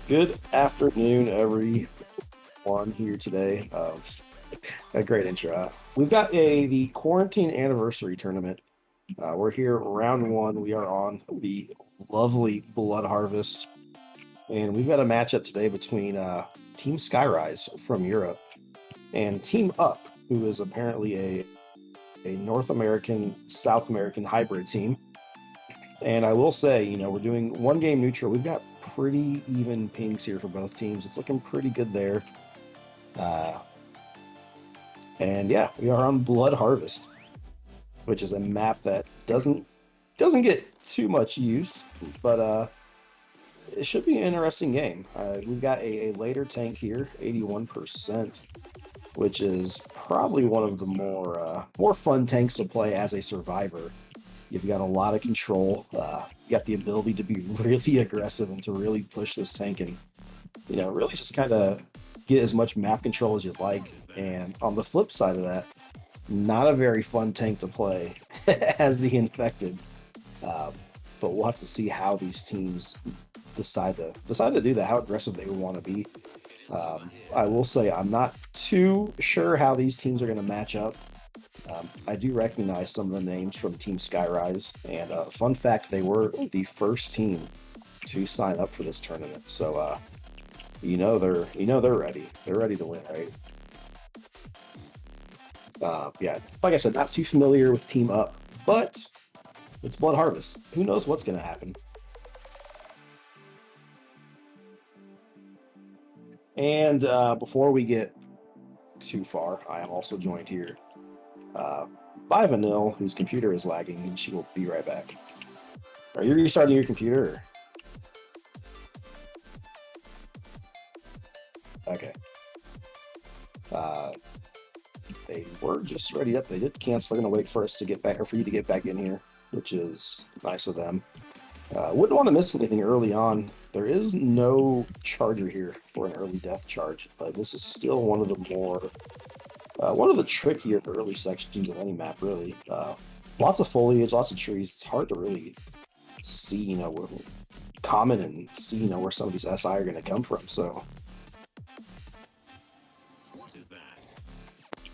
Good afternoon, everyone here today. A great intro. We've got the quarantine anniversary tournament. We're here, round one. We are on the lovely Blood Harvest, and we've got a matchup today between Team Skyrise from Europe and Team Up, who is apparently a North American, South American hybrid team. And I will say, we're doing one game neutral. We've got pretty even pings here for both teams. It's looking pretty good there. Uh, and yeah, we are on Blood Harvest, which is a map that doesn't get too much use, but it should be an interesting game. We've got a later tank here, 81%, which is probably one of the more fun tanks to play as a survivor. You've got a lot of control. You got the ability to be really aggressive and to really push this tank and, really just kind of get as much map control as you'd like. And on the flip side of that, not a very fun tank to play as the infected. Uh, but we'll have to see how these teams decide to do that, how aggressive they want to be. I will say I'm not too sure how these teams are going to match up. I do recognize some of the names from Team Skyrise, and fun fact, they were the first team to sign up for this tournament. So they're ready. They're ready to win, right? Yeah, like I said, not too familiar with Team Up, but it's Blood Harvest. Who knows what's going to happen? And before we get too far, I am also joined here uh, by Vanille, whose computer is lagging, and she will be right back. Are you restarting your computer? Okay. Uh, they were just ready up. They did cancel. They're going to wait for us to get back, or for you to get back in here, which is nice of them. Wouldn't want to miss anything early on. There is no charger here for an early death charge, but this is still one of the trickier early sections of any map, really. Lots of foliage, lots of trees. It's hard to really see, common and see, where some of these SI are going to come from. So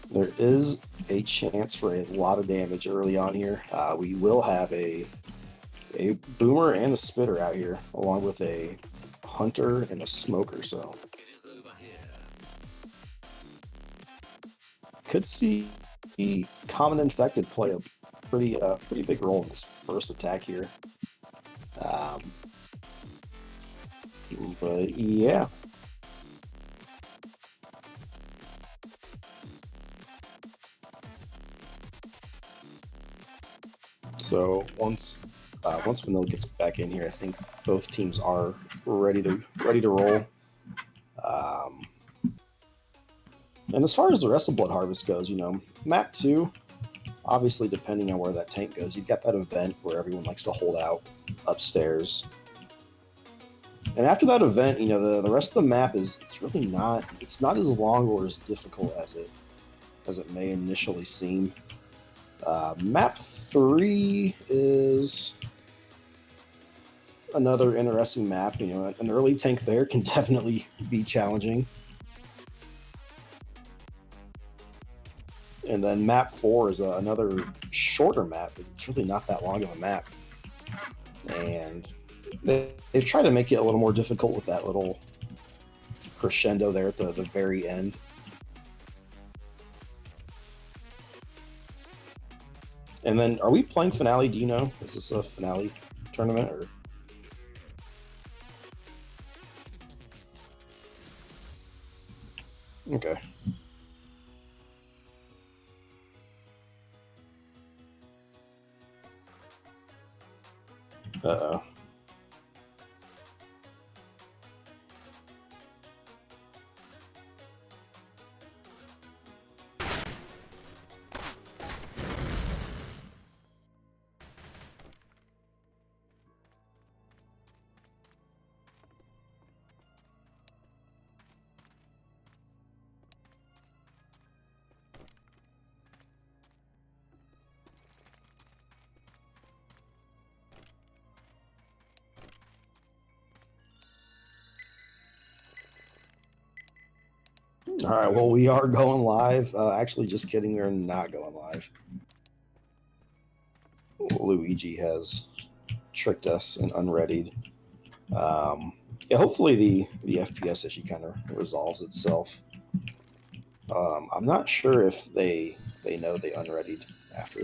there is a chance for a lot of damage early on here. We will have a boomer and a spitter out here, along with a hunter and a smoker. So could see common infected play a pretty big role in this first attack here. Um, but yeah. So once Vanilla gets back in here, I think both teams are ready to roll. Um, and as far as the rest of Blood Harvest goes, map two, obviously depending on where that tank goes, you've got that event where everyone likes to hold out upstairs. And after that event, the rest of the map it's not as long or as difficult as it may initially seem. Map 3 is another interesting map. An early tank there can definitely be challenging. And then map 4 is another shorter map. It's really not that long of a map. And they've tried to make it a little more difficult with that little crescendo there at the very end. And then, are we playing finale? Do you know? Is this a finale tournament or? Okay. Uh-oh. All right, well, we are going live. Actually, just kidding, we're not going live. Luigi has tricked us and unreadied. Yeah, hopefully the FPS issue kind of resolves itself. I'm not sure if they know they unreadied after,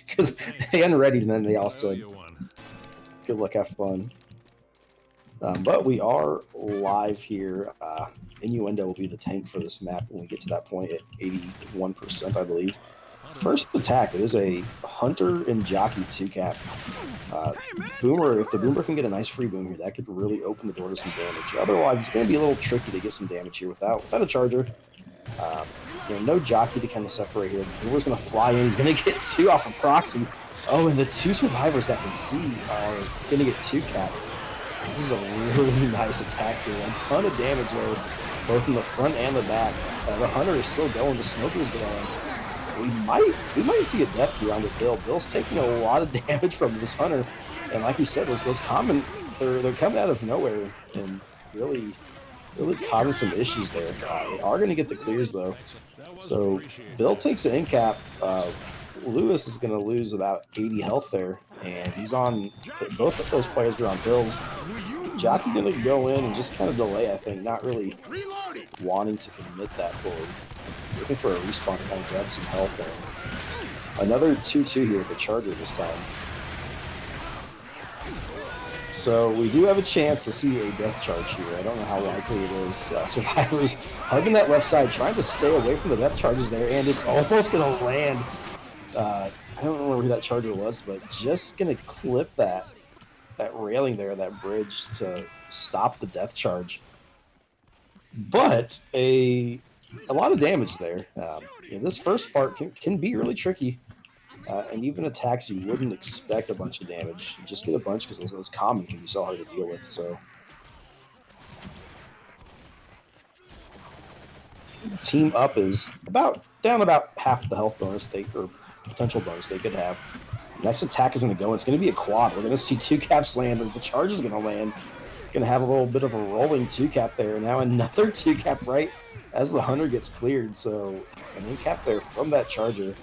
because they unreadied and then they also said, "Good luck, have fun." But we are live here. Innuendo will be the tank for this map when we get to that point at 81%, I believe. First attack, it is a Hunter and Jockey 2-cap. Boomer, if the Boomer can get a nice free boom here, that could really open the door to some damage. Otherwise, it's going to be a little tricky to get some damage here without a charger. No Jockey to kind of separate here. Boomer's going to fly in. He's going to get 2 off of proxy. Oh, and the 2 survivors that can see are going to get 2-cap. This is a really nice attack here. A ton of damage there, both in the front and the back. The Hunter is still going. The Smoker's going. We might see a death here on the Bill. Bill's taking a lot of damage from this Hunter, and like you said, those common they're coming out of nowhere and really causing some issues there. They are going to get the clears though. So Bill takes an end cap. Lewis is going to lose about 80 health there, and he's on. Both of those players are on Bills. Jockey going to go in and just kind of delay, I think, not really wanting to commit that forward. Looking for a respawn to kind of grab some health there. Another 2-2 here with the charger this time. So we do have a chance to see a death charge here. I don't know how likely it is. Survivors hugging that left side, trying to stay away from the death charges there, and it's almost going to land. I don't remember who that charger was, but just going to clip that railing there, that bridge, to stop the death charge. But a lot of damage there. This first part can be really tricky, and even attacks you wouldn't expect a bunch of damage. You just get a bunch because those common can be so hard to deal with. So team up is down about half the health bonus or potential bonus they could have. Next attack is going to go. It's going to be a quad. We're going to see 2 caps land, and the charge is going to land. Going to have a little bit of a rolling 2-cap there. Now another 2-cap right as the Hunter gets cleared. So an in-cap there from that charger.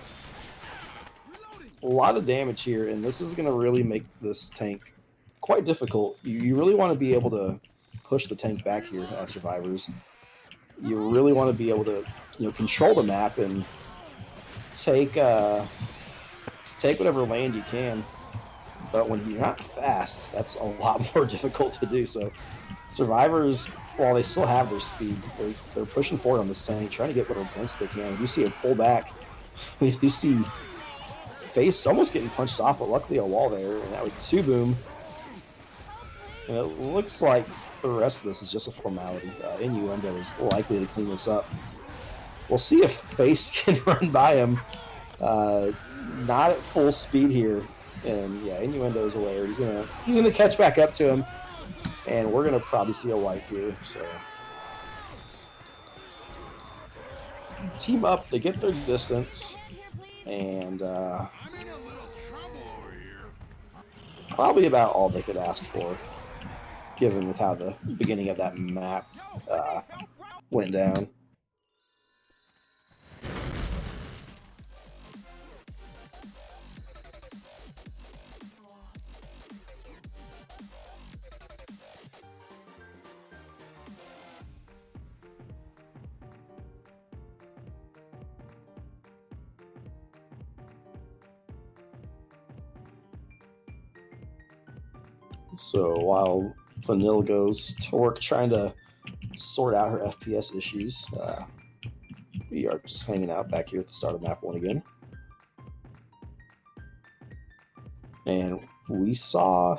A lot of damage here, and this is going to really make this tank quite difficult. You really want to be able to push the tank back here as survivors. You really want to be able to control the map and take whatever land you can. But when you're not fast, that's a lot more difficult to do. So survivors, while they still have their speed, they're pushing forward on this tank, trying to get whatever points they can. We do see a pull back. We do see Face almost getting punched off, but luckily a wall there, and that was 2 boom. And it looks like the rest of this is just a formality. Innuendo is likely to clean this up. We'll see if Face can run by him. Not at full speed here. And yeah, Innuendo is aware. He's gonna catch back up to him, and we're gonna probably see a wipe here. So team up, they get their distance, and probably about all they could ask for, given with how the beginning of that map went down. So while Vanille goes to work trying to sort out her FPS issues, we are just hanging out back here at the start of map 1 again. And we saw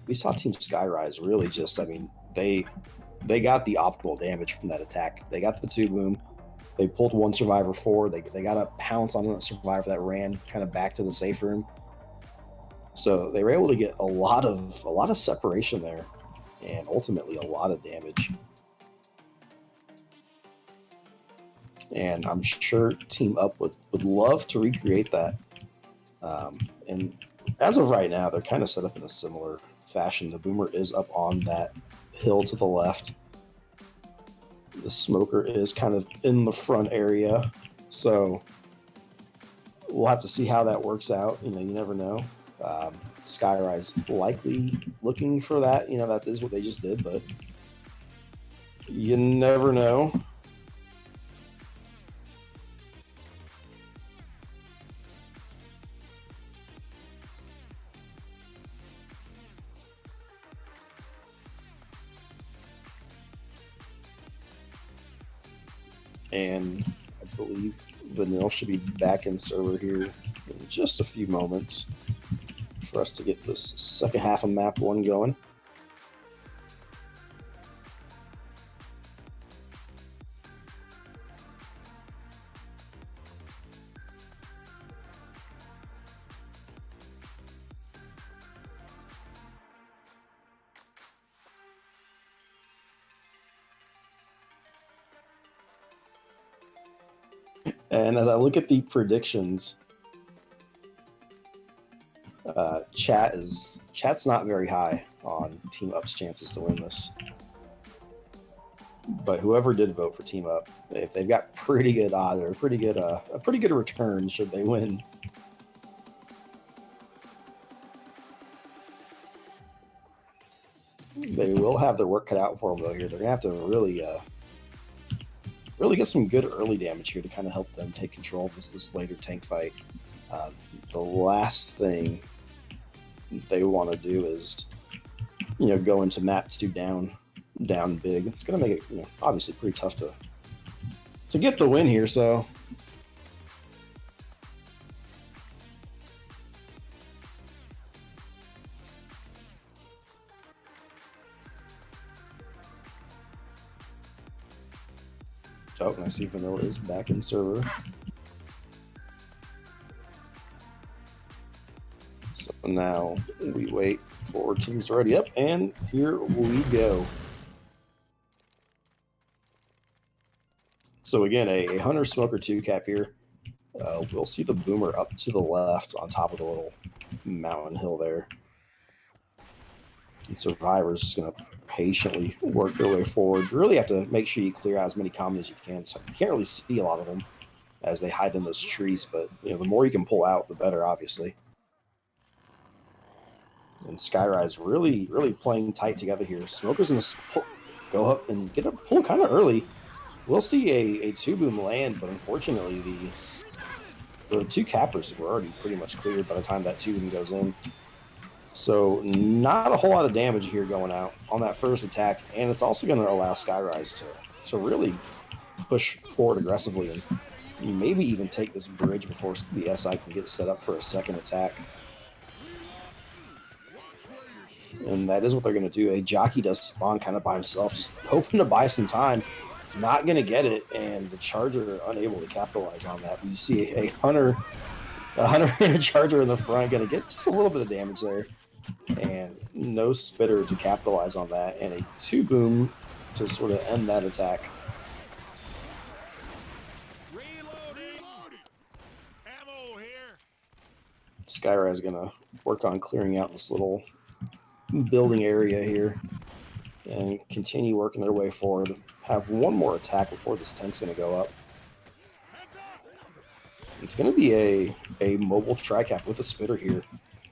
Team Skyrise really just, they got the optimal damage from that attack. They got the 2 boom. They pulled 1 survivor forward. They got a pounce on that survivor that ran kind of back to the safe room. So they were able to get a lot of separation there, and ultimately a lot of damage. And I'm sure Team Up would love to recreate that. And as of right now, they're kind of set up in a similar fashion. The Boomer is up on that hill to the left. The smoker is kind of in the front area, so we'll have to see how that works out. You never know. Skyrise likely looking for that. That is what they just did, but you never know. And I believe Vanille should be back in server here in just a few moments for us to get this second half of map 1 going. And as I look at the predictions, chat's not very high on Team Up's chances to win this. But whoever did vote for Team Up, if they've got pretty good odds or a pretty good return should they win. They will have their work cut out for them though. Here they're gonna have to really get some good early damage here to kind of help them take control of this later tank fight. The last thing they want to do is, go into map 2 down big. It's going to make it, obviously pretty tough to get the win here. So oh, and I see Vanilla is back in server. So now we wait for teams to ready up, and here we go. So again, a Hunter Smoker 2 cap here. We'll see the Boomer up to the left on top of the little mountain hill there. And Survivor's just going to patiently work their way forward. You really have to make sure you clear out as many common as you can. So you can't really see a lot of them as they hide in those trees, but the more you can pull out, the better, obviously. And Skyrise really playing tight together here. Smoker's going to go up and get a pull kind of early. We'll see a 2-boom land, but unfortunately the 2 cappers were already pretty much cleared by the time that 2-boom goes in. So not a whole lot of damage here going out on that first attack, and it's also going to allow Skyrise to really push forward aggressively and maybe even take this bridge before the SI can get set up for a second attack. And that is what they're going to do. A jockey does spawn kind of by himself, just hoping to buy some time. Not going to get it, and the Charger unable to capitalize on that. You see a Hunter and a Charger in the front, going to get just a little bit of damage there. And no Spitter to capitalize on that, and a 2-boom to sort of end that attack. Skyrise is going to work on clearing out this little building area here and continue working their way forward. Have one more attack before this tank's going to go up. It's going to be a mobile tri-cap with a Spitter here.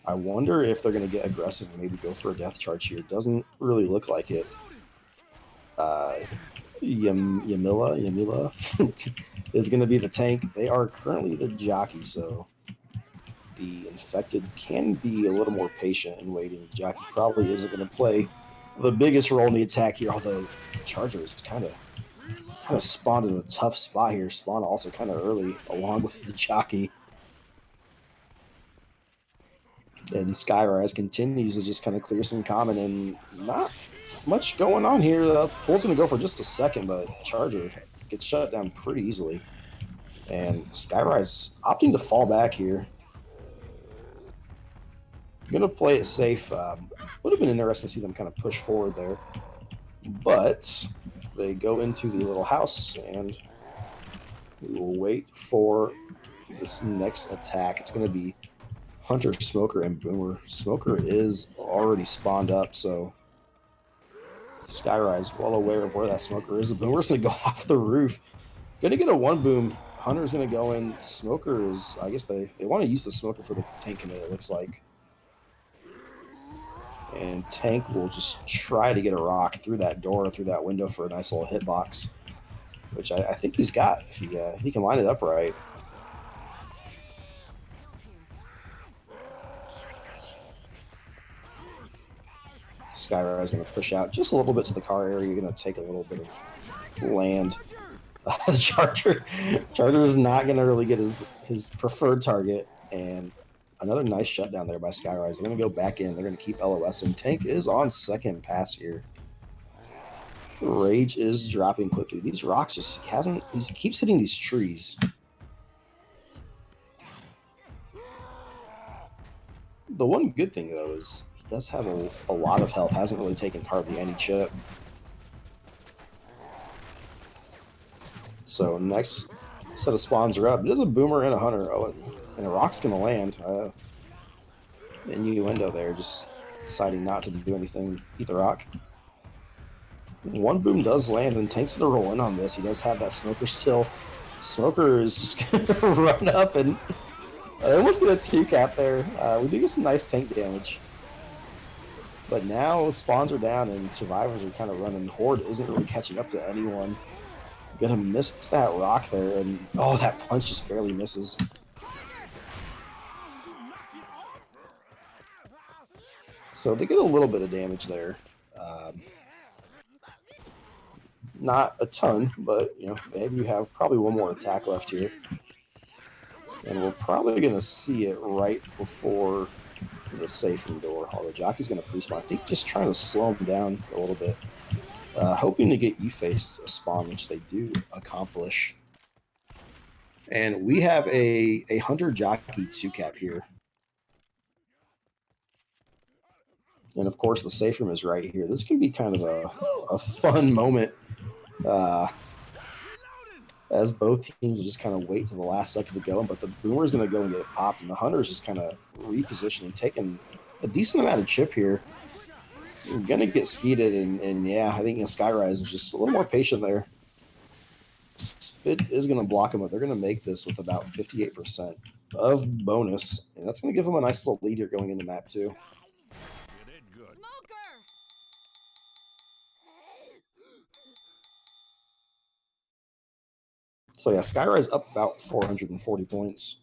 I wonder if they're going to get aggressive and maybe go for a death charge here. Doesn't really look like it. Yamila is going to be the tank. They are currently the jockey, so the infected can be a little more patient and waiting. The jockey probably isn't going to play the biggest role in the attack here, although Charger is kind of spawned in a tough spot here. Spawned also kind of early along with the jockey. And Skyrise continues to just kind of clear some common, and not much going on here. The pull's going to go for just a second, but Charger gets shut down pretty easily. And Skyrise opting to fall back here. Going to play it safe. Would have been interesting to see them kind of push forward there. But they go into the little house, and we will wait for this next attack. It's going to be Hunter, Smoker, and Boomer. Smoker is already spawned up, so Skyrise well aware of where that smoker is. The boomer's gonna go off the roof. Gonna get a one boom. Hunter's gonna go in. Smoker is, I guess they want to use the smoker for the tank commit, it looks like. And Tank will just try to get a rock through that door, through that window for a nice little hitbox, which I think he's got if he can line it up right. Skyrise is going to push out just a little bit to the car area. You're going to take a little bit of land. The Charger is not going to really get his preferred target. And another nice shutdown there by Skyrise. They're going to go back in. They're going to keep LOSing. Tank is on second pass here. Rage is dropping quickly. These rocks just he keeps hitting these trees. The one good thing though is he does have a lot of health. Hasn't really taken hardly any chip. So next set of spawns are up. There's a boomer and a hunter. Oh, and a rock's gonna land. Innuendo there, just deciding not to do anything. Eat the rock. One boom does land, and Tank's gonna roll in on this. He does have that smoker still. Smoker is just gonna run up and almost get a 2-cap there. We do get some nice tank damage. But now spawns are down and survivors are kind of running. Horde isn't really catching up to anyone. Gonna miss that rock there, and oh, that punch just barely misses. So they get a little bit of damage there. Not a ton, but you know, maybe you have probably one more attack left here. And we're probably gonna see it right before the safe room door. Although Jockey's gonna pre-spawn. I think just trying to slow him down a little bit. Hoping to get E-faced a spawn, which they do accomplish. And we have a Hunter Jockey 2-cap here. And of course, the safe room is right here. This can be kind of a fun moment as both teams just kind of wait to the last second to go. But the boomer is going to go and get popped, and the hunter is just kind of repositioning, taking a decent amount of chip here. You're going to get skeeted, and yeah, I think Skyrise is just a little more patient there. Spit is going to block him, but they're going to make this with about 58% of bonus, and that's going to give them a nice little lead here going into map 2. So yeah, Skyrise up about 440 points.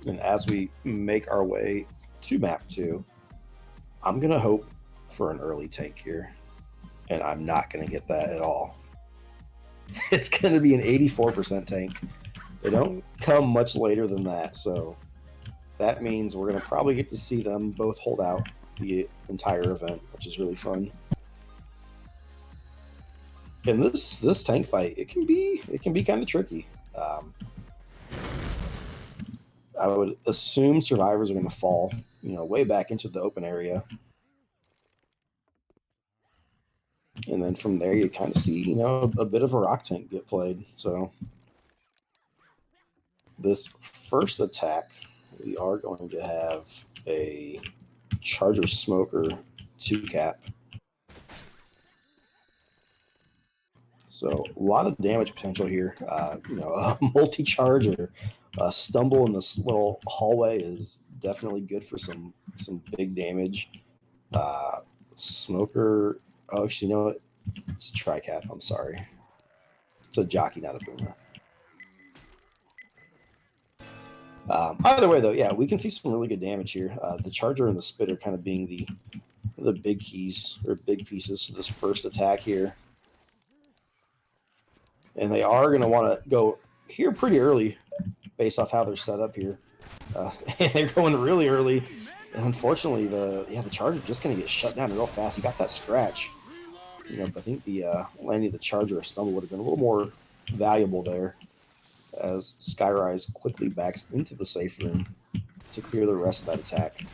And as we make our way to map 2, I'm going to hope for an early tank here. And I'm not going to get that at all. It's going to be an 84% tank. They don't come much later than that, so that means we're going to probably get to see them both hold out the entire event, which is really fun. And this tank fight, it can be kind of tricky. I would assume survivors are going to fall, way back into the open area. And then from there, you kind of see, a bit of a rock tank get played. So this first attack, we are going to have a Charger Smoker 2-cap. So a lot of damage potential here. A multi-charge or a stumble in this little hallway is definitely good for some big damage. Smoker. Oh, actually, you know what? It's a tri-cap. I'm sorry. It's a jockey, not a boomer. Either way, though, yeah, we can see some really good damage here. The Charger and the Spit are kind of being the big keys or big pieces to this first attack here. And they are going to want to go here pretty early based off how they're set up here. And they're going really early. And unfortunately, the Charger just going to get shut down real fast. He got that scratch. But I think the landing of the Charger or stumble would have been a little more valuable there, as Skyrise quickly backs into the safe room to clear the rest of that attack.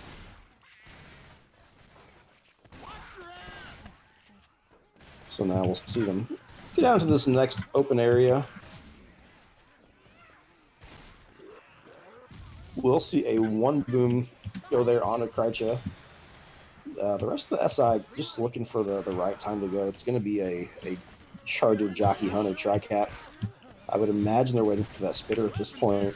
So now we'll see them get down to this next open area. We'll see a one boom go there on a Krycha. The rest of the SI just looking for the right time to go. It's going to be a Charger Jockey Hunter tri-cap. I would imagine they're waiting for that spitter at this point.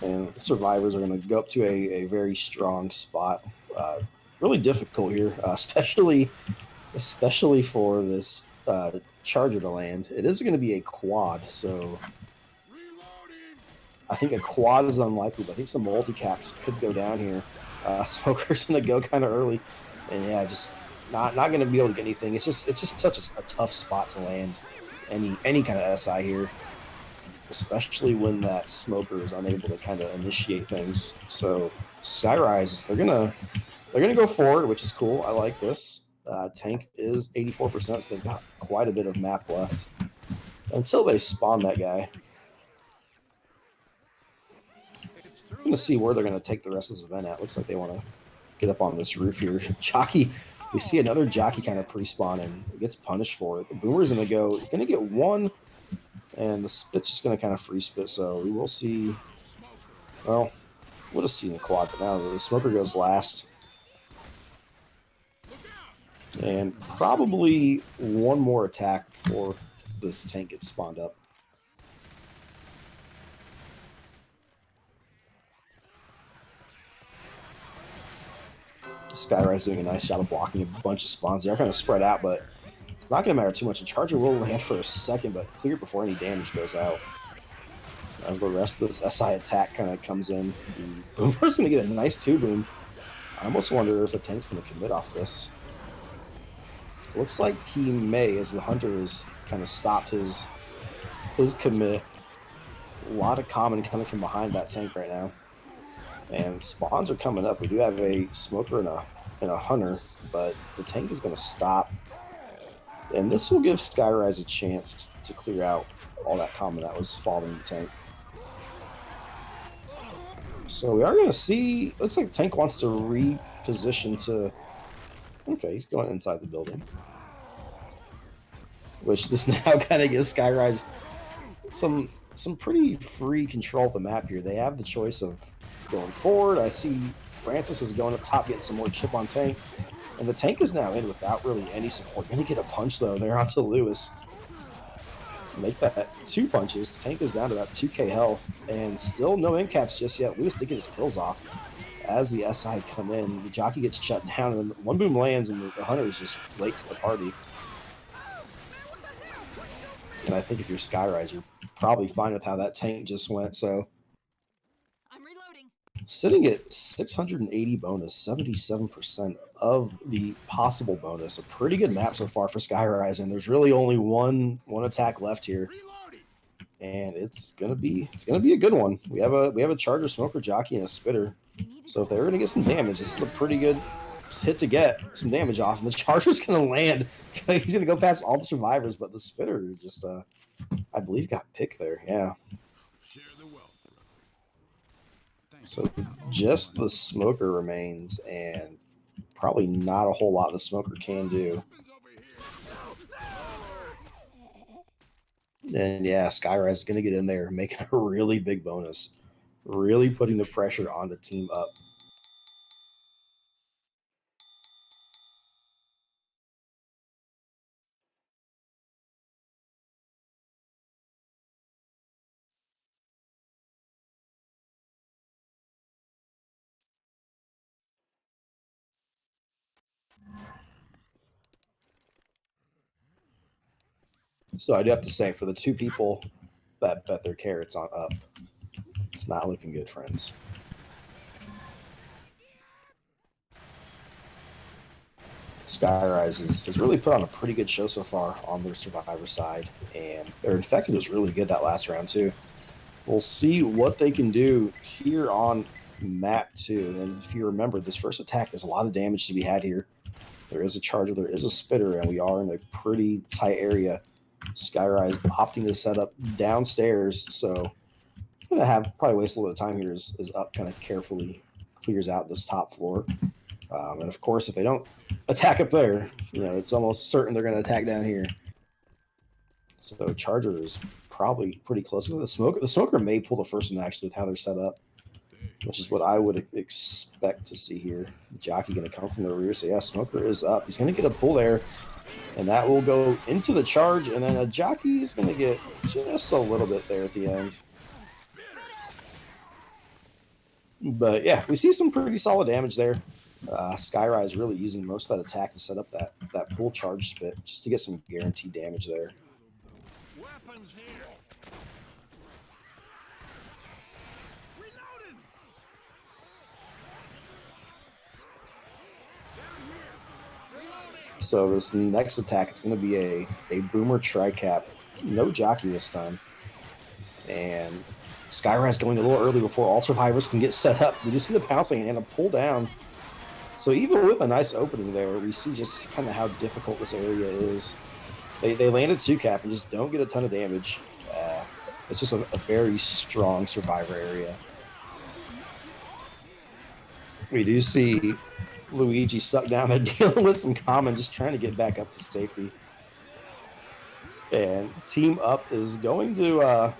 And survivors are going to go up to a very strong spot. Really difficult here, especially for this Charger to land. It is going to be a quad, so I think a quad is unlikely, but I think some multi-caps could go down here. Smoker's going to go kind of early, and yeah, just not going to be able to get anything. It's just such a tough spot to land any kind of SI here, especially when that Smoker is unable to kind of initiate things. So Skyrise, they're gonna go forward, which is cool. I like this. Tank is 84%, so they've got quite a bit of map left until they spawn that guy. I'm going to see where they're going to take the rest of this event at. Looks like they want to get up on this roof here. Jockey, we see another Jockey kind of pre-spawn and gets punished for it. The Boomer's going to get one, and the Spit's just going to kind of free spit. So we will see. Well, we'll just see in the quad, but now the Smoker goes last. And probably one more attack before this tank gets spawned up. Skyrise doing a nice job of blocking a bunch of spawns. They're kind of spread out, but it's not going to matter too much. The Charger will land for a second, but clear before any damage goes out. As the rest of this SI attack kind of comes in, the Boomer's going to get a nice 2-boom. I almost wonder if a tank's going to commit off this. Looks like he may, as the Hunter has kind of stopped his commit. A lot of common coming from behind that tank right now. And spawns are coming up. We do have a Smoker and a Hunter, but the tank is going to stop. And this will give Skyrise a chance to clear out all that common that was following the tank. So we are going to see, looks like the tank wants to reposition to, okay, he's going inside the building. Which this now kind of gives Skyrise some pretty free control of the map here. They have the choice of going forward. I see Francis is going up top, getting some more chip on tank. And the tank is now in without really any support. Going to get a punch, though. They're onto Lewis. Make that 2 punches. The tank is down to about 2k health. And still no end caps just yet. Lewis did get his kills off. As the SI come in, the Jockey gets shut down. And then 1 boom lands, and the Hunter is just late to the party. And I think if you're Skyrise, you're probably fine with how that tank just went. So I'm reloading. Sitting at 680 bonus, 77% of the possible bonus. A pretty good map so far for Skyrise, and there's really only one attack left here. And it's gonna be a good one. We have a Charger, Smoker, Jockey, and a Spitter. So if they're gonna get some damage, this is a pretty good hit to get some damage off, and the Charger's gonna land. He's gonna go past all the survivors, but the Spitter just I believe got picked there. Yeah. So just the Smoker remains, and probably not a whole lot the Smoker can do. And yeah, Skyrise is gonna get in there, making a really big bonus, really putting the pressure on the team up. So I do have to say, for the 2 people that bet their carrots on up, it's not looking good, friends. Skyrise has really put on a pretty good show so far on their survivor side, and their infected was really good that last round too. We'll see what they can do here on map 2. And if you remember, this first attack, there's a lot of damage to be had here. There is a Charger, there is a Spitter, and we are in a pretty tight area. Skyrise opting to set up downstairs, so Gonna have probably waste a little time here as Up kind of carefully clears out this top floor. And of course, if they don't attack up there, it's almost certain they're going to attack down here. So Charger is probably pretty close to the smoker. The smoker may pull the first one actually with how they're set up, which is what I would expect to see here. Jockey going to come from the rear. So yeah, smoker is up. He's going to get a pull there, and that will go into the charge. And then a jockey is going to get just a little bit there at the end. But yeah, we see some pretty solid damage there. Skyrise really using most of that attack to set up that pull charge spit just to get some guaranteed damage there. Weapons here. Reloading. So this next attack, it's going to be a boomer tri-cap, no jockey this time, and Skyrise going a little early before all survivors can get set up. We just see the pouncing and a pull down. So even with a nice opening there, we see just kind of how difficult this area is. They landed 2-cap and just don't get a ton of damage. It's just a very strong survivor area. We do see Luigi stuck down there dealing with some common, just trying to get back up to safety. And Team Up is going to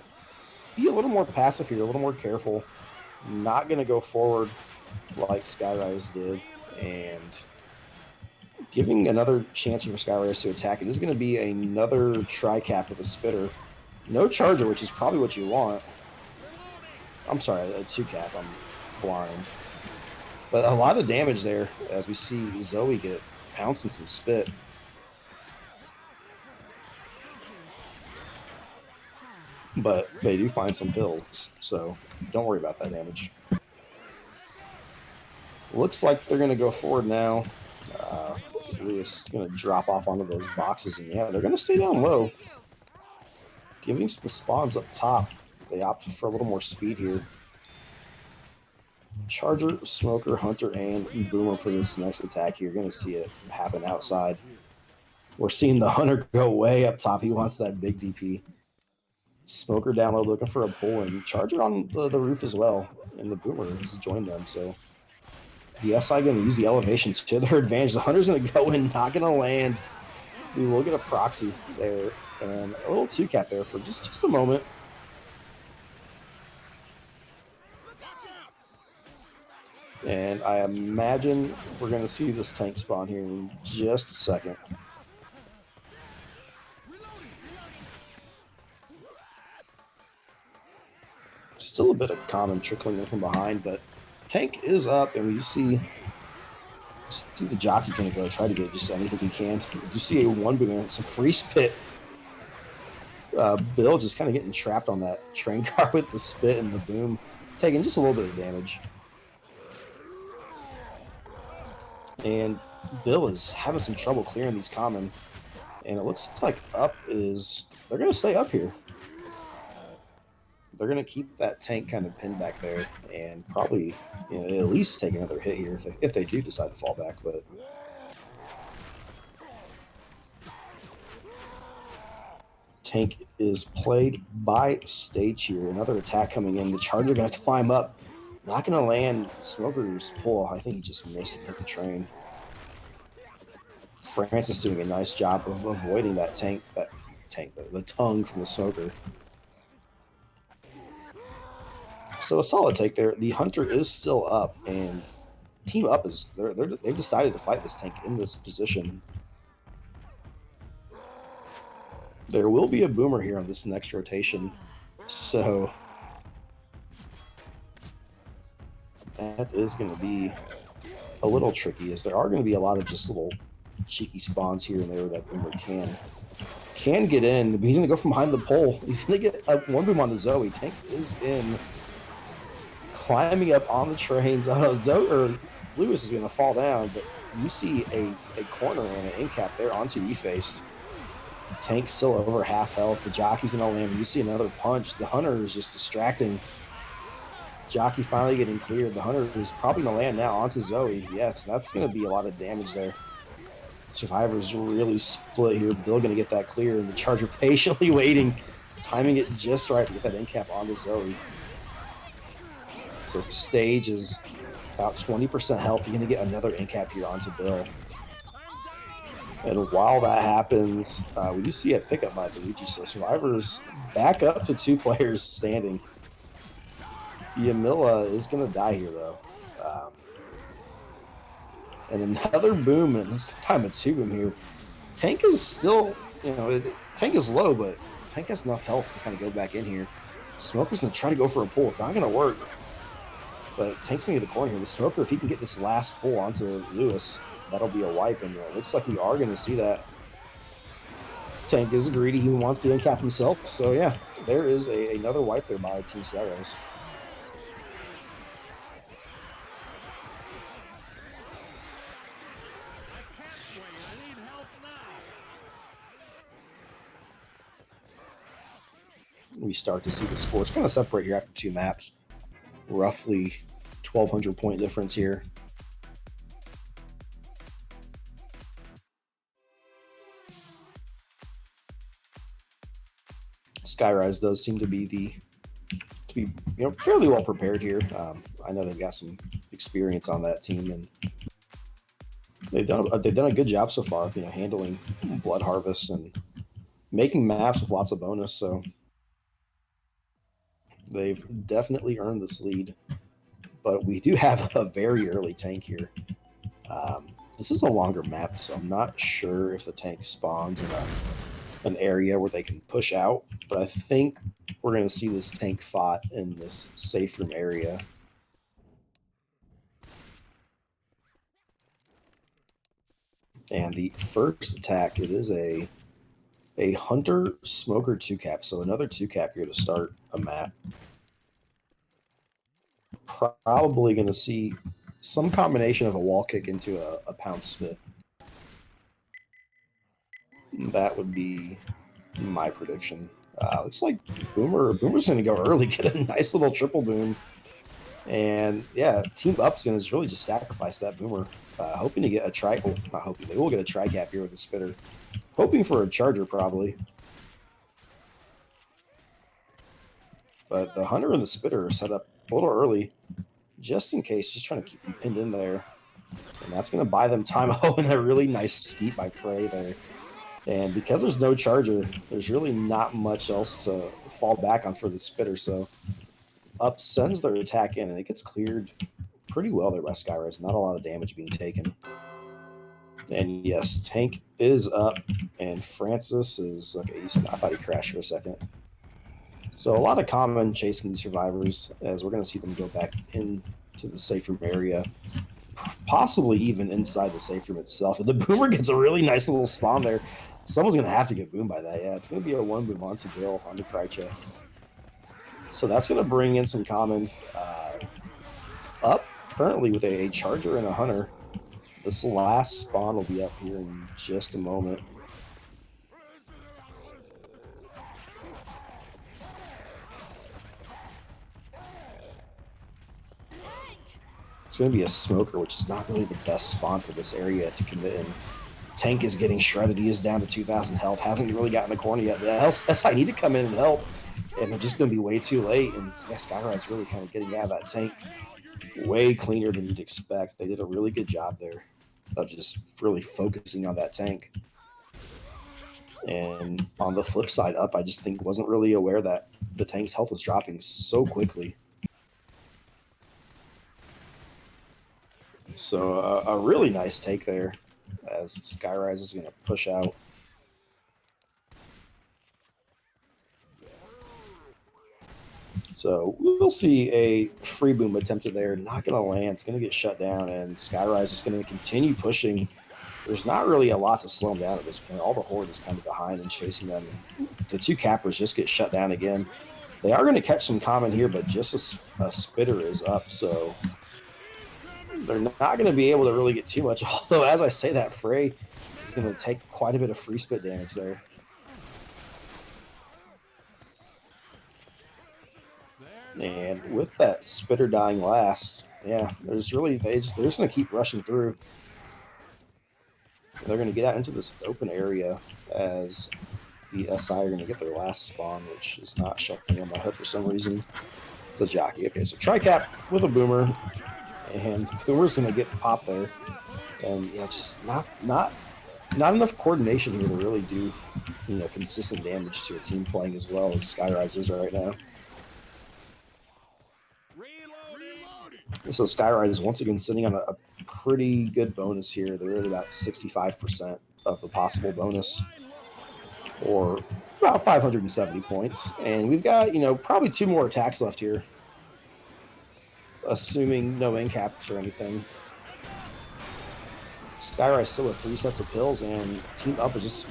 be a little more passive here, a little more careful. Not going to go forward like Skyrise did, and giving another chance for Skyrise to attack. It is going to be another tri-cap with a spitter. No charger, which is probably what you want. I'm sorry, a 2-cap. I'm blind. But a lot of damage there as we see Zoe get pouncing some spit. But they do find some pills, so don't worry about that damage. Looks like they're going to go forward now. Lewis going to drop off onto those boxes, and yeah, they're going to stay down low. Giving some spawns up top. They opted for a little more speed here. Charger, Smoker, Hunter, and Boomer for this next attack here. You're going to see it happen outside. We're seeing the Hunter go way up top. He wants that big DP. Smoker down low looking for a pull, and Charger on the roof as well. And the Boomer has joined them, so the SI going to use the elevations to their advantage. The Hunter's going to go in, not going to land. We will get a proxy there, and a little 2-cap there for just a moment. And I imagine we're going to see this tank spawn here in just a second. Still a bit of common trickling in from behind, but tank is up, and we see the jockey going to go try to get just anything he can. You see a 1-boom and some free spit. Bill just kind of getting trapped on that train car with the spit and the boom, taking just a little bit of damage. And Bill is having some trouble clearing these common, and it looks like Up is, they're going to stay up here. They're going to keep that tank kind of pinned back there and probably at least take another hit here if they do decide to fall back. But tank is played by stage here. Another attack coming in. The Charger going to climb up. Not going to land. Smoker's pull. I think he just missed and hit the train. Francis doing a nice job of avoiding that tank, the tongue from the Smoker. So a solid take there. The Hunter is still up, and Team Up is they've decided to fight this tank in this position. There will be a Boomer here on this next rotation, so that is going to be a little tricky, as there are going to be a lot of just little cheeky spawns here and there that Boomer can get in. But he's going to go from behind the pole. He's going to get a 1-boom on the Zoe. Tank is in. Climbing up on the trains. Zoe or Lewis is going to fall down, but you see a corner and an in cap there onto E-faced. Tank still over half health. The jockey's going to land. You see another punch. The Hunter is just distracting. Jockey finally getting cleared. The Hunter is probably going to land now onto Zoe. Yes, that's going to be a lot of damage there. Survivors really split here. Bill going to get that clear, and the Charger patiently waiting, timing it just right to get that in cap onto Zoe. So stage is about 20% health. You're going to get another incap here onto Bill. And while that happens, we do see a pickup by Luigi. So Survivors back up to 2 players standing. Yamila is going to die here, though. And another boom, and this time a 2 boom here. Tank is still, Tank is low, but Tank has enough health to kind of go back in here. Smoker's going to try to go for a pull. It's not going to work. But Tank's going to get the corner here. The Smoker, if he can get this last pull onto Lewis, that'll be a wipe. And it looks like we are going to see that. Tank is greedy. He wants to uncap himself. So, yeah, there is another wipe there by Team Skyrise. We start to see the scores kind of separate here after 2 maps. Roughly 1,200 point difference here. Skyrise does seem to be fairly well prepared here. I know they've got some experience on that team, and they've done a good job so far of handling Blood Harvest and making maps with lots of bonus. So they've definitely earned this lead, but we do have a very early tank here. This is a longer map, so I'm not sure if the tank spawns in an area where they can push out, but I think we're going to see this tank fought in this safe room area. And the first attack, it is a Hunter Smoker 2-cap, so another 2-cap here to start a map. Probably going to see some combination of a wall kick into a pound spit. That would be my prediction. Looks like Boomer's going to go early, get a nice little triple boom. And yeah, Team Up's going to really just sacrifice that Boomer. Hoping to get a tri... Well, not hoping. They will get a tri-cap here with the spitter. Hoping for a charger, probably. But the Hunter and the spitter are set up a little early, just in case, just trying to keep them pinned in there. And that's going to buy them time. Oh, and a really nice skeet by Frey there. And because there's no charger, there's really not much else to fall back on for the spitter. So Up sends their attack in, and it gets cleared pretty well there by Skyrise. Not a lot of damage being taken. And yes, Tank is up, and Francis is... Okay, I thought he crashed for a second. So a lot of common chasing these survivors, as we're going to see them go back into the safe room area. Possibly even inside the safe room itself. And the Boomer gets a really nice little spawn there. Someone's going to have to get boomed by that. Yeah, it's going to be a 1 boom onto Bill, onto Krycha. So that's going to bring in some common. Up currently with a Charger and a Hunter. This last spawn will be up here in just a moment. It's going to be a Smoker, which is not really the best spawn for this area to commit in. Tank is getting shredded. He is down to 2,000 health. Hasn't really gotten the corner yet. The SI need to come in and help, and they're just going to be way too late. And yeah, Skyride's really kind of getting out of that tank way cleaner than you'd expect. They did a really good job there of just really focusing on that tank. And on the flip side, Up, I just think wasn't really aware that the tank's health was dropping so quickly. So a really nice take there as Skyrise is going to push out. So we'll see a free boom attempted there. Not going to land. It's going to get shut down, and Skyrise is going to continue pushing. There's not really a lot to slow them down at this point. All the Horde is kind of behind and chasing them. The 2 cappers just get shut down again. They are going to catch some common here, but just a spitter is up, so they're not going to be able to really get too much. Although, as I say that, Frey is going to take quite a bit of free spit damage there. And with that spitter dying last, yeah, there's really they're just going to keep rushing through. They're going to get out into this open area as the SI are going to get their last spawn, which is not showing on my HUD for some reason. It's a jockey. Okay, so tri-cap with a boomer, and boomer's gonna get popped there, and yeah, just not enough coordination here to really do, consistent damage to a team playing as well as Skyrise is right now. So Skyrise is once again sitting on a pretty good bonus here. They're at about 65% of the possible bonus, or about 570 points. And we've got, probably 2 more attacks left here, assuming no end caps or anything. Skyrise still with 3 sets of pills, and Team Up is just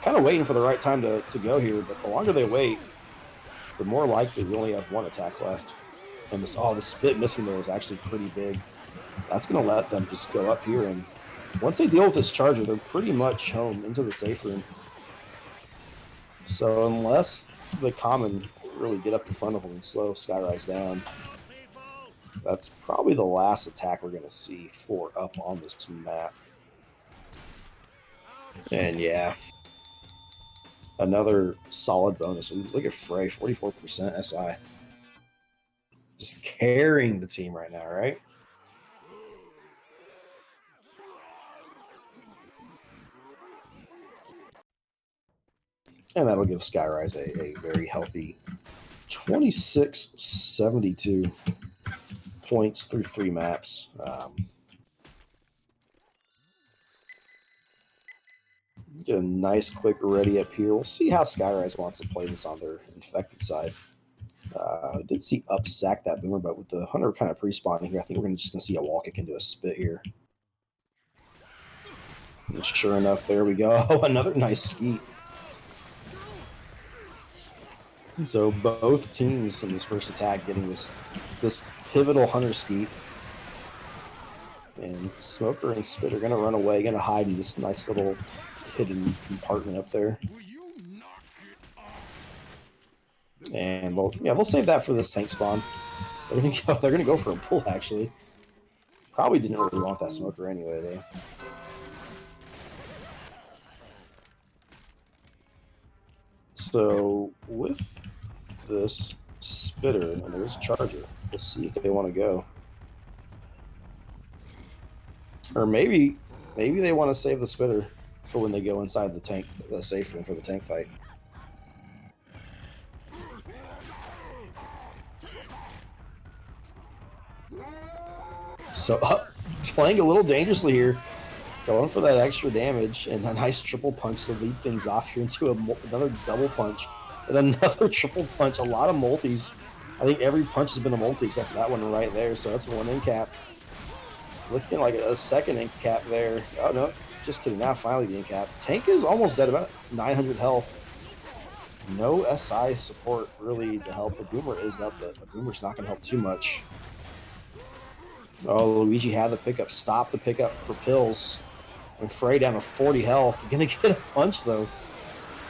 kind of waiting for the right time to go here. But the longer they wait, the more likely we only have 1 attack left. And the spit missing there is actually pretty big. That's going to let them just go up here. And once they deal with this charger, they're pretty much home into the safe room. So unless the common really get up in front of them and slow Skyrise down, that's probably the last attack we're going to see for Up on this map. And yeah, another solid bonus. Look at Frey, 44% SI. Just carrying the team right now, right? And that'll give Skyrise a very healthy 2672 points through 3 maps. Get a nice quick ready up here. We'll see how Skyrise wants to play this on their infected side. I did see Up sack that boomer, but with the Hunter kind of pre-spawning here, I think we're just going to see a wall kick into a spit here. And sure enough, there we go. Another nice skeet. So both teams in this first attack getting this pivotal Hunter skeet. And Smoker and Spit are going to run away, going to hide in this nice little hidden compartment up there. And we'll save that for this tank spawn. They're gonna go for a pull actually. Probably didn't really want that Smoker anyway though. So with this Spitter, and there's a Charger, we'll see if they want to go. Or maybe they want to save the Spitter for when they go inside the safe room for the tank fight. So Up playing a little dangerously here, going for that extra damage and a nice triple punch to lead things off here into another double punch and another triple punch. A lot of multis. I think every punch has been a multi except for that one right there. So that's 1 end cap. Looking like a second end cap there. Oh no, just kidding. Now finally the end cap. Tank is almost dead, about 900 health. No SI support really to help. The boomer is up, but the boomer's not going to help too much. Oh, Luigi had the pickup. Stop the pickup for pills. And Frey down to 40 health. Gonna get a punch though.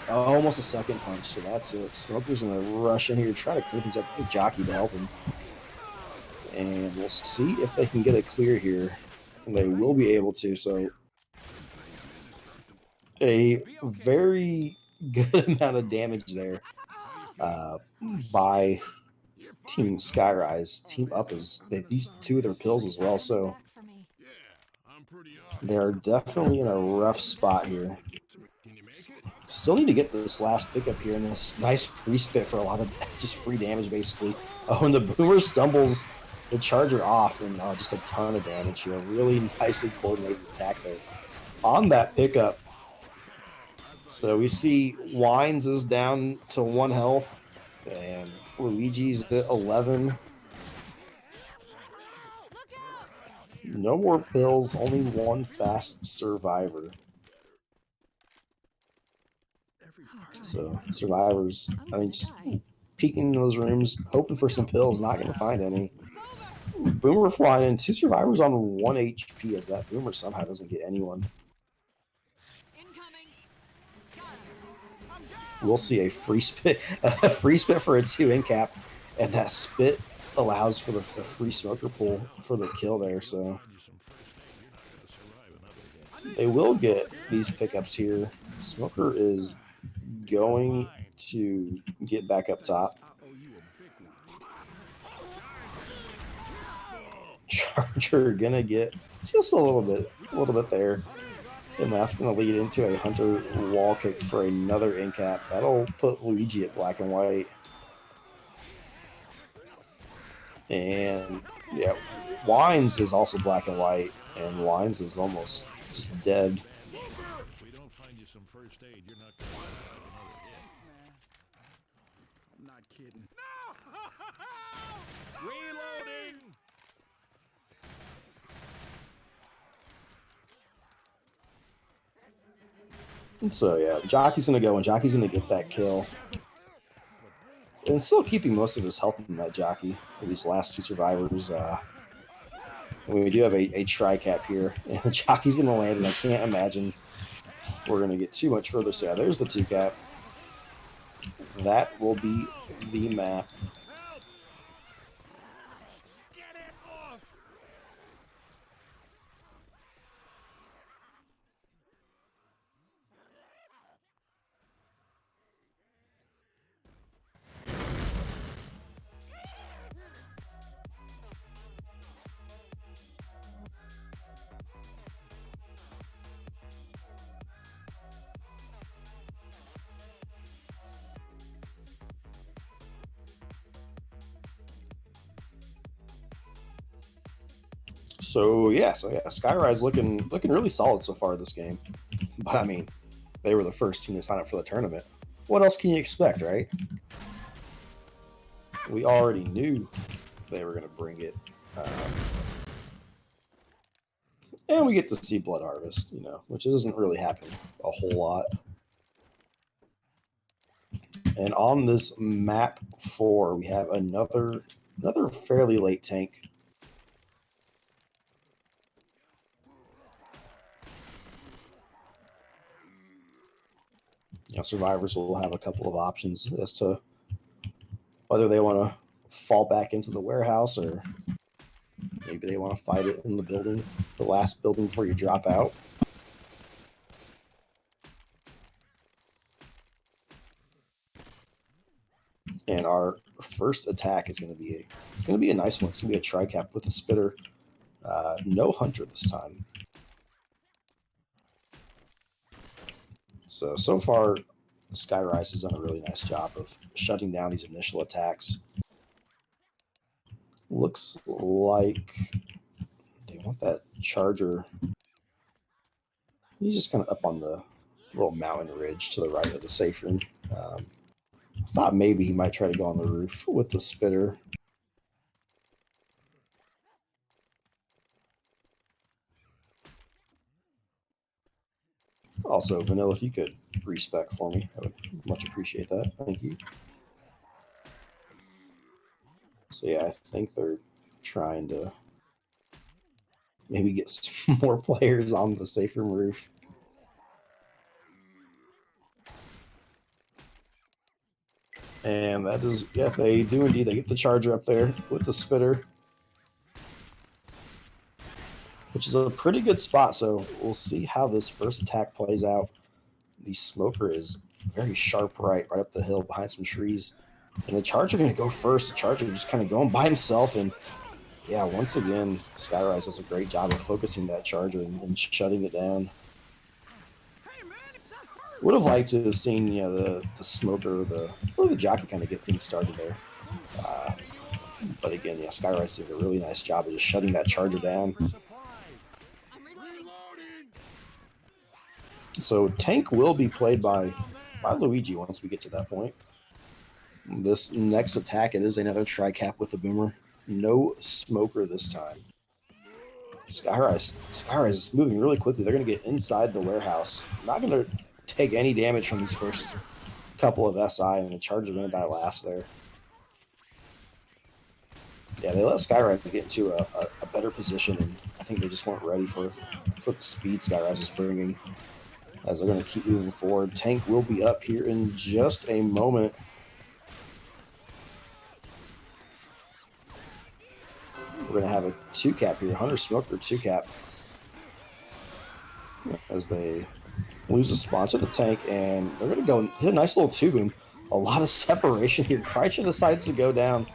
Oh, almost a second punch, so that's it. Smoker's gonna rush in here, try to clear things up. Big jockey to help him. And we'll see if they can get it clear here. And they will be able to, so a very good amount of damage there by Team Skyrise. Team Up they these 2 of their pills as well, so they're definitely in a rough spot here. Still need to get this last pickup here, and this nice pre-spit for a lot of just free damage basically. Oh, and the boomer stumbles the Charger off, and just a ton of damage here. Really nicely coordinated attack there on that pickup. So we see Wines is down to 1 health, and Luigi's at 11. No more pills, only 1 fast survivor. So survivors, I think, just peeking in those rooms, hoping for some pills, not going to find any. Boomer flying in, 2 survivors on 1 HP as that boomer somehow doesn't get anyone. We'll see a free spit for a 2 end cap, and that spit allows for the free smoker pull for the kill there. So they will get these pickups here. Smoker is going to get back up top. Charger gonna get just a little bit there. And that's going to lead into a Hunter wall kick for another in cap. That'll put Luigi at black and white. And yeah, Wines is also black and white, and Wines is almost just dead. If we don't find you some first aid, you're not going to survive another hit. I'm not kidding. No! Reloading! And so yeah, Jockey's gonna go, and Jockey's gonna get that kill. And still keeping most of his health in that Jockey for these last two survivors. We do have a tri-cap here, and the Jockey's gonna land, and I can't imagine we're gonna get too much further. So yeah, there's the 2-cap. That will be the map. Help! Get it off! So yeah, Skyrise looking really solid so far this game. But I mean, they were the first team to sign up for the tournament. What else can you expect, right? We already knew they were going to bring it. And we get to see Blood Harvest, which doesn't really happen a whole lot. And on this map 4, we have another fairly late tank. Survivors will have a couple of options as to whether they want to fall back into the warehouse or maybe they want to fight it in the building, the last building before you drop out. And our first attack is going to be a nice one. It's going to be a tri-cap with a spitter. No Hunter this time. So far, Skyrise has done a really nice job of shutting down these initial attacks. Looks like they want that Charger. He's just kind of up on the little mountain ridge to the right of the safe room. I thought maybe he might try to go on the roof with the spitter. Also, Vanilla, if you could respec for me, I would much appreciate that. Thank you. So yeah, I think they're trying to maybe get some more players on the safe room roof. And that is, yeah, they do indeed. They get the Charger up there with the spitter, which is a pretty good spot. So we'll see how this first attack plays out. The smoker is very sharp right up the hill behind some trees. And the Charger going to go first. The Charger just kind of going by himself. And yeah, once again, Skyrise does a great job of focusing that Charger and shutting it down. Would have liked to have seen, the smoker, or the Jockey kind of get things started there. But again, yeah, Skyrise did a really nice job of just shutting that Charger down. I'm reloading. So tank will be played by Luigi once we get to that point. This next attack, it is another tri-cap with the boomer. No smoker this time. Skyrise is moving really quickly. They're going to get inside the warehouse. Not going to take any damage from these first couple of SI, and the Charger going to die last there. Yeah, they let Skyrise get into a better position, and I think they just weren't ready for the speed Skyrise is bringing. As they're going to keep moving forward. Tank will be up here in just a moment. We're going to have a 2-cap here. Hunter Smoker 2-cap. As they lose a spawn to the tank, and they're going to go and hit a nice little 2-boom. A lot of separation here. Kreischer decides to go down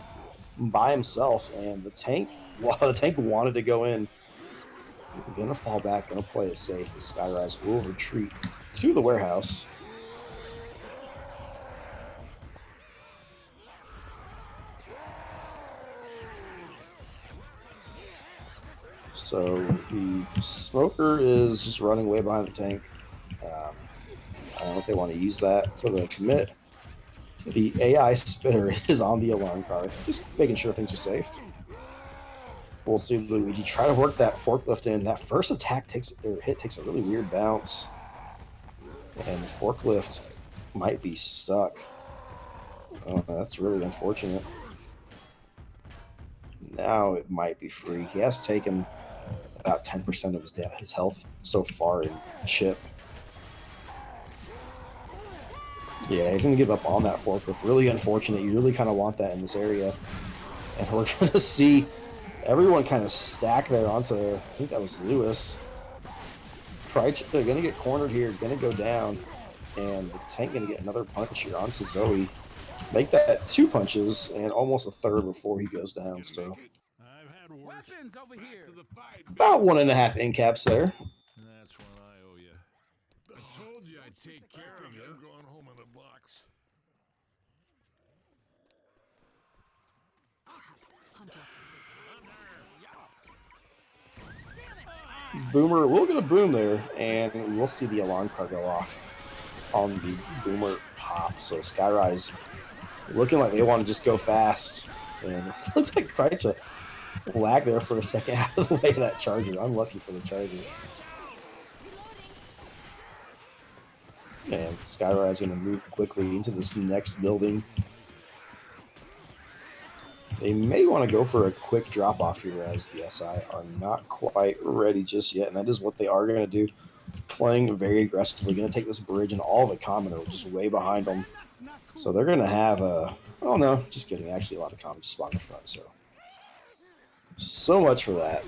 by himself, and the tank Wow, the tank wanted to go in. Gonna fall back, gonna play it safe as Skyrise will retreat to the warehouse. So the smoker is just running way behind the tank. I don't know if they want to use that for the commit. The AI spitter is on the alarm card, just making sure things are safe. We'll see Luigi try to work that forklift in. That first attack hit takes a really weird bounce, and the forklift might be stuck. Oh, that's really unfortunate. Now it might be free. He has taken about 10% of his health so far in chip. Yeah, he's going to give up on that forklift. Really unfortunate. You really kind of want that in this area. And we're going to see everyone kind of stack there onto, I think that was Lewis. Kreitch, they're going to get cornered here, going to go down. And the tank going to get another punch here onto Zoe. Make that 2 punches and almost a third before he goes down. So I've had worse. Weapons over here. To the fight, about 1.5 in caps there. That's what I owe you. I told you I'd take care of you. I'm going home in a box. Hunter. Boomer, we'll get a boom there, and we'll see the alarm card go off on the Boomer pop. So Skyrise looking like they want to just go fast. And it looks like Kreitch lag there for a second out of the way of that charger. Unlucky for the charger. And Skyrise going to move quickly into this next building. They may want to go for a quick drop-off here as the SI are not quite ready just yet, and that is what they are going to do. Playing very aggressively, going to take this bridge, and all the common are just way behind them. So they're going to have a... Oh, no, just kidding. Actually, a lot of common just spawn in front, so much for that.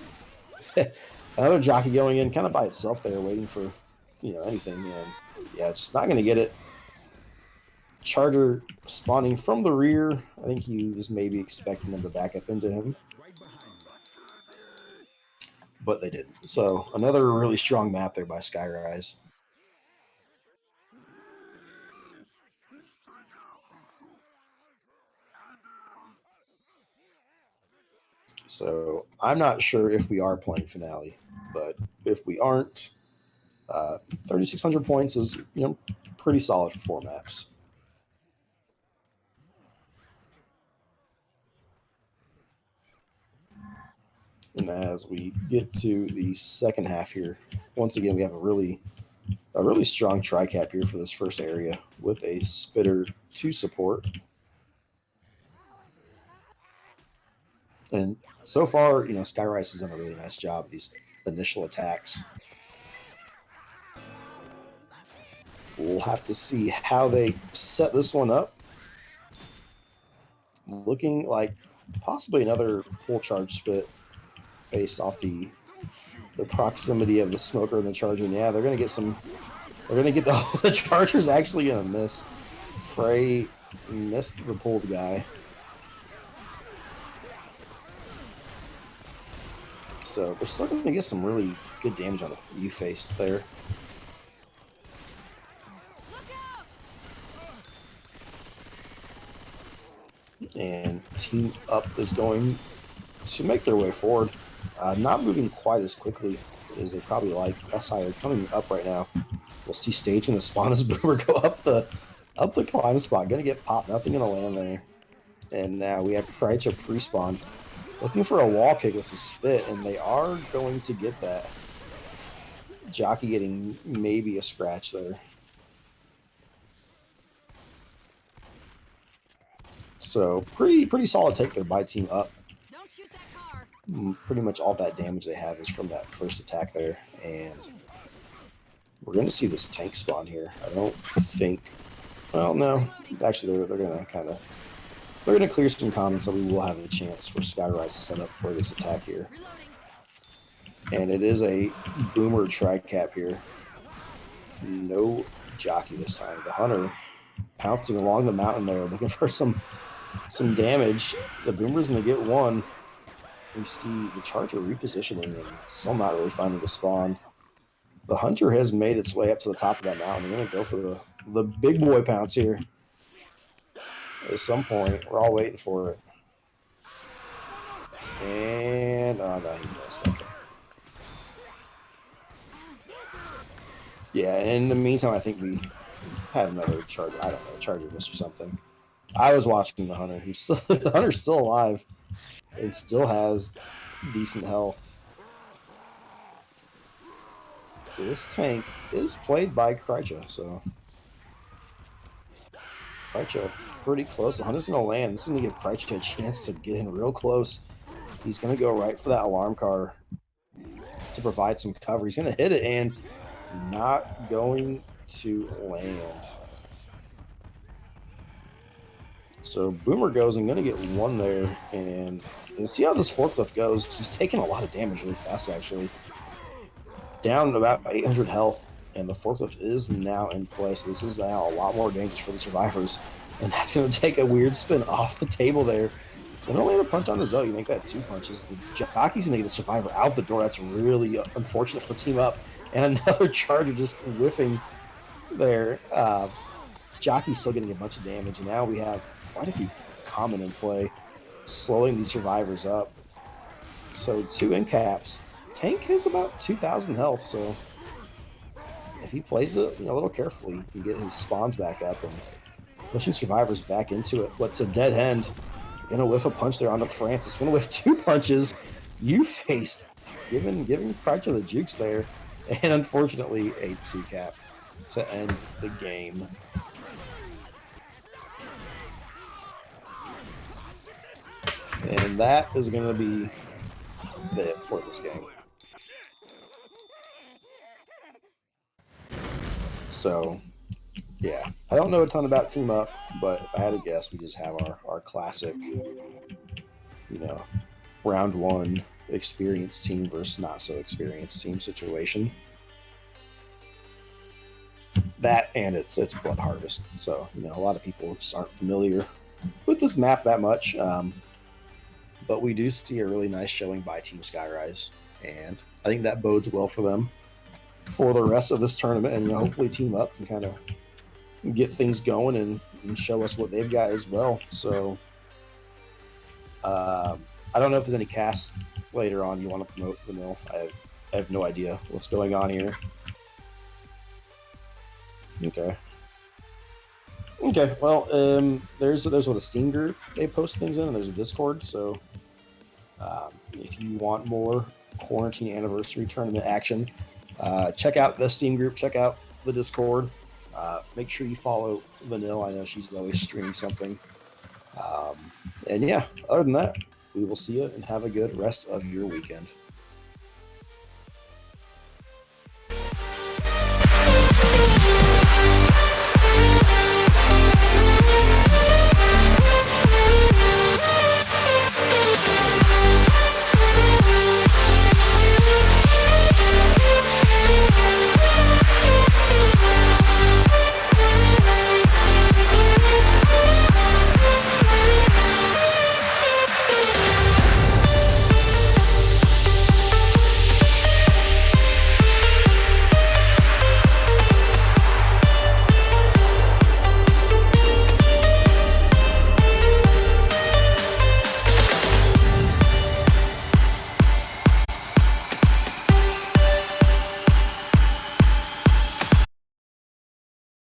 Another jockey going in kind of by itself there, waiting for, anything. And yeah, just not going to get it. Charger spawning from the rear. I think he was maybe expecting them to back up into him. But they didn't. So another really strong map there by Skyrise. So I'm not sure if we are playing Finale, but if we aren't, 3,600 points is pretty solid for 4 maps. And as we get to the second half here, once again we have a really strong tri-cap here for this first area with a spitter to support. And so far, Skyrise has done a really nice job of these initial attacks. We'll have to see how they set this one up. Looking like possibly another full charge spit based off the proximity of the smoker and the charger. And yeah, they're going to get some... They're going to get the charger's actually going to miss. Frey missed the pulled guy. So we're still going to get some really good damage on the U-face there. And Team Up is going to make their way forward. Not moving quite as quickly as they probably like. SI are coming up right now. We'll see Stage going to spawn as Boomer go up the climb spot. Going to get popped. Nothing going to land there. And now we have Kreitch pre-spawn. Looking for a wall kick with some spit, and they are going to get that. Jockey getting maybe a scratch there. So pretty solid take there by Team Up. Don't shoot that car. Pretty much all that damage they have is from that first attack there, and we're going to see this tank spawn here. I don't think... Well, no. Actually, they're going to they're going to clear some comments, so we will have a chance for Skyrise to set up for this attack here. And it is a Boomer tri-cap here. No jockey this time. The Hunter pouncing along the mountain there, looking for some damage. The Boomer's going to get one. we see the Charger repositioning and still not really finding a spawn. The Hunter has made its way up to the top of that mountain. They're going to go for the big boy pounce here. At some point, we're all waiting for it. And, oh no, he missed. Okay. Yeah, and in the meantime, I think we had another Charger. I don't know, Charger missed or something. I was watching the Hunter. The Hunter's still alive and still has decent health. This tank is played by Krycha, so Krycha pretty close. The Hunter's gonna land. This is gonna give Krycha a chance to get in real close. He's gonna go right for that alarm car to provide some cover. He's gonna hit it and not going to land. So Boomer goes and gonna get one there, and we'll see how this forklift goes. He's taking a lot of damage really fast, actually. Down about 800 health, and the forklift is now in place. So this is now a lot more dangerous for the survivors, and that's going to take a weird spin off the table there. Gonna land a punch on the Zoe. You make that 2 punches. The jockey's gonna get the survivor out the door. That's really unfortunate for the team up. And another Charger just whiffing there. Jockey's still getting a bunch of damage, and now we have quite a few common in play, slowing these survivors up. So 2 in caps. Tank has about 2,000 health, so if he plays it a little carefully, he can get his spawns back up and pushing survivors back into it. What's a dead end? Gonna whiff a punch there onto Francis. Gonna whiff 2 punches. You faced giving Krycha the jukes there, and unfortunately a 2 cap to end the game. And that is gonna be it for this game. So, yeah, I don't know a ton about Team Up, but if I had to guess, we just have our classic, round 1 experienced team versus not so experienced team situation. That and it's Blood Harvest. So, a lot of people just aren't familiar with this map that much. But we do see a really nice showing by Team Skyrise, and I think that bodes well for them for the rest of this tournament, and hopefully Team Up can kind of get things going and show us what they've got as well. So I don't know if there's any casts later on you want to promote, Vanille. I have no idea what's going on here. Okay, well, there's what a Steam group they post things in, and there's a Discord. So if you want more quarantine anniversary tournament action, check out the Steam group, check out the Discord. Make sure you follow Vanille. I know she's always streaming something. And yeah, other than that, we will see you and have a good rest of your weekend.